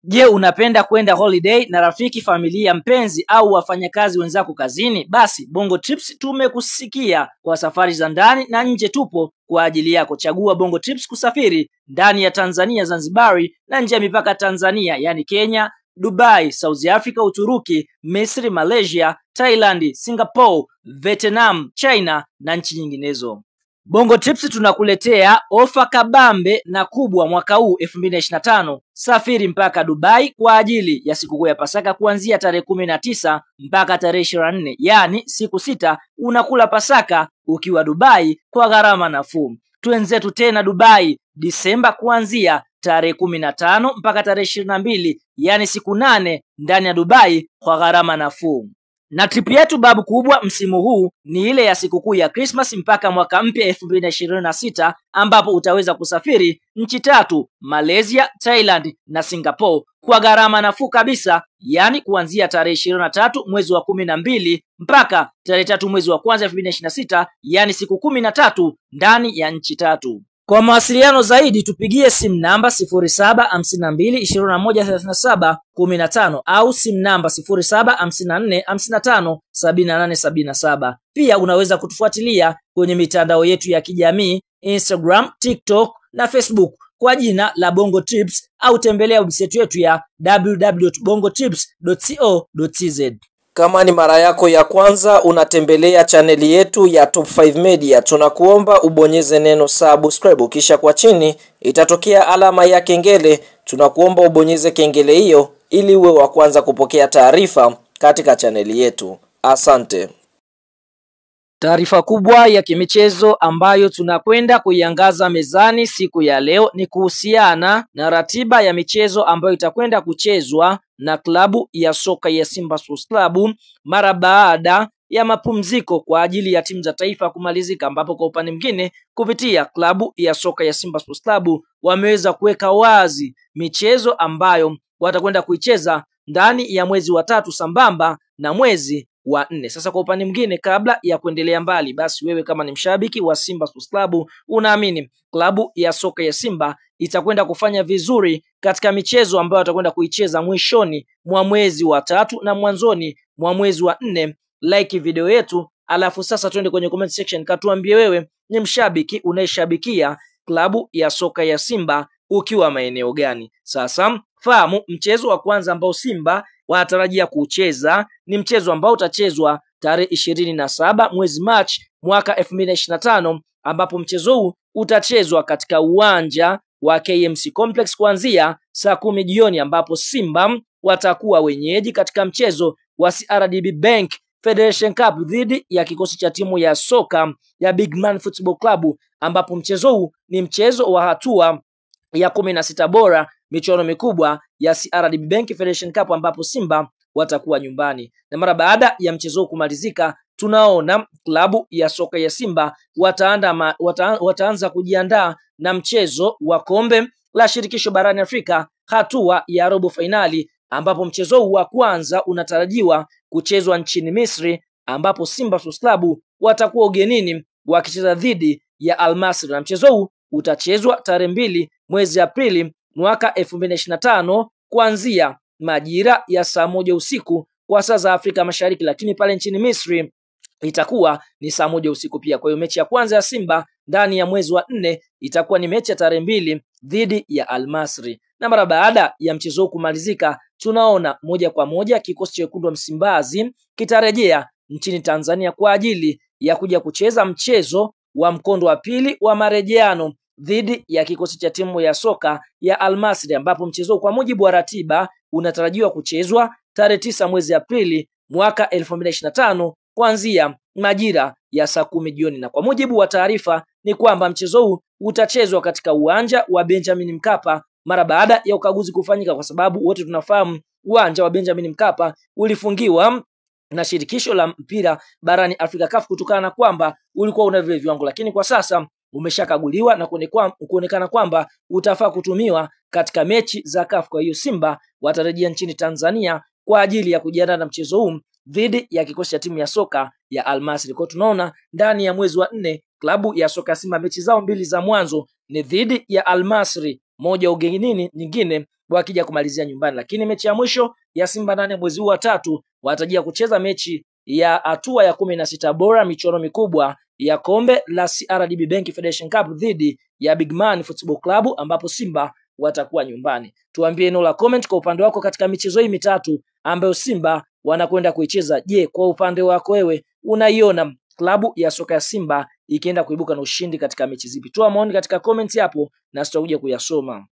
Je, unapenda kwenda holiday na rafiki, familia, mpenzi au wafanyakazi wenzako kazini? Basi Bongo Trips tumekusikia. Kwa safari za ndani na nje tupo kwa ajili yako. Chagua Bongo Trips kusafiri ndani ya Tanzania, Zanzibari na nje ya mipaka Tanzania, yani Kenya, Dubai, South Africa, Uturuki, Misri, Malaysia, Thailand, Singapore, Vietnam, China na nchi nyinginezo. Bongo Trips tunakuletea ofa kabambe na kubwa mwaka huu 2025. Safiri mpaka Dubai kwa ajili ya sikukuu ya Pasaka kuanzia tarehe 19 mpaka tarehe 24. Yani siku 6 unakula Pasaka ukiwa Dubai kwa gharama nafuu. Twenzetu tena Dubai Disemba kuanzia tarehe 15 mpaka tarehe 22, yani siku 8 ndani ya Dubai kwa gharama nafuu. Na trip yetu babu kubwa msimu huu ni ile ya sikukuu ya Christmas mpaka mwaka mpya 2026, ambapo utaweza kusafiri nchi 3: Malaysia, Thailand na Singapore kwa gharama nafuu kabisa, yani kuanzia tarehe 23 mwezi wa 12 mpaka tarehe 3 mwezi wa kwanza 2026, yani siku 13 ndani ya nchi 3. Kwa mawasiliano zaidi tupigie simu namba 0752213715 au simu namba 0754557877. Pia unaweza kutufuatilia kwenye mitandao yetu ya kijamii Instagram, TikTok na Facebook kwa jina la Bongo Trips, au tembelea website yetu ya www.bongotrips.co.tz. Kama ni mara yako ya kwanza unatembelea chaneli yetu ya Top 5 Media, tunakuomba ubonyeze neno subscribe, kisha kwa chini itatokea alama ya kengele. Tunakuomba ubonyeze kengele hiyo ili uwe wa kwanza kupokea taarifa katika chaneli yetu. Asante. Taarifa kubwa ya kimichezo ambayo tunakwenda kuiangaza mezani siku ya leo ni kuhusiana na ratiba ya michezo ambayo itakwenda kuchezwa na klabu ya soka ya Simba Sports Club mara baada ya mapumziko kwa ajili ya timu za taifa kumalizika, ambapo kwa upande mwingine kupitia klabu ya soka ya Simba Sports Club wameweza kuweka wazi michezo ambayo watakwenda kuicheza ndani ya mwezi wa 3 sambamba na mwezi wa 4. Sasa kwa upande mwingine, kabla ya kuendelea mbali, basi wewe kama ni mshabiki wa Simba Sports Club, unaamini klabu ya soka ya Simba itakwenda kufanya vizuri katika michezo ambayo watakwenda kuicheza mwishoni mwa mwezi wa 3 na mwanzoni mwa mwezi wa 4, like video yetu, alafu sasa twende kwenye comment section, katuambie wewe ni mshabiki unayeshabikia klabu ya soka ya Simba ukiwa maeneo gani. Sasa fahamu mchezo wa kwanza ambao Simba wanatarajia kucheza ni mchezo ambao utachezwa tarehe 27 mwezi March mwaka 2025, ambapo mchezo huu utachezwa katika uwanja wa KMC Complex kuanzia saa 10 jioni, ambapo Simba watakuwa wenyeji katika mchezo wa CRDB Bank Federation Cup dhidi ya kikosi cha timu ya soka ya Big Man Football Club, ambapo mchezo huu ni mchezo wa hatua ya 16 bora michuano mikubwa ya CRDB Bank Federation Cup, ambapo Simba watakuwa nyumbani. Na mara baada ya mchezo kumalizika, tunaona klabu ya soka ya Simba wataanza kujiandaa na mchezo wa kombe la shirikisho barani Afrika hatua ya robo finali, ambapo mchezo huu wa kwanza unatarajiwa kuchezwa nchini Misri, ambapo Simba Sports Club watakuwa ugenini wakicheza dhidi ya Al Masry, na mchezo huu utachezwa tarehe 2 mwezi Aprili mwaka 2025 kuanzia majira ya saa 1 usiku kwa saa za Afrika Mashariki, lakini pale nchini Misri itakuwa ni saa 1 usiku pia. Kwa hiyo mechi ya kwanza ya Simba ndani ya mwezi wa 4 itakuwa ni mechi ya tarehe 2 dhidi ya Al Masry. Na mara baada ya mchezo kumalizika, tunaona moja kwa moja kikosi cha wekundu wa Msimbazi kitarejea nchini Tanzania kwa ajili ya kuja kucheza mchezo wa mkondo wa pili wa marejeano dhidi ya kikosi cha timu ya soka ya Al Masry, ambapo mchezo kwa mujibu wa ratiba unatarajiwa kuchezwa tarehe 9 mwezi Aprili mwaka 2025 kuanzia majira ya saa 10 jioni. Na kwa mujibu wa taarifa ni kwamba mchezo huu utachezwa katika uwanja wa Benjamin Mkapa mara baada ya ukaguzi kufanyika, kwa sababu wote tunafahamu uwanja wa Benjamin Mkapa ulifungiwa na shirikisho la mpira barani Afrika CAF kutokana na kwamba ulikuwa una vile viwango, lakini kwa sasa umeshakaguliwa na kuonekana kwamba utafaa kutumiwa katika mechi za CAF. Kwa hiyo Simba watarejea nchini Tanzania kwa ajili ya kujiandaa na mchezo huu dhidi ya kikosi cha timu ya soka ya Al Masry. Kwa tunaona ndani ya mwezi wa 4 klabu ya soka Simba mechi zao 2 za mwanzo ni dhidi ya Al Masry moja ugenini, nyingine wakija kumalizia nyumbani. Lakini mechi ya mwisho ya Simba 8 mwezi huu wa 3 watajia kucheza mechi ya hatua ya 16 bora michuano mikubwa ya kombe la CRDB Bank Federation Cup dhidi ya Bigman Football Club, ambapo Simba watakuwa nyumbani. Tuambie eneo la comment kwa upande wako katika michezo hii mitatu ambayo Simba wanakwenda kuicheza. Je, kwa upande wako wewe unaiona klabu ya soka ya Simba ikienda kuibuka na ushindi katika mechi zipi? Toa maoni katika comment hapo na sitakuja kuyasoma.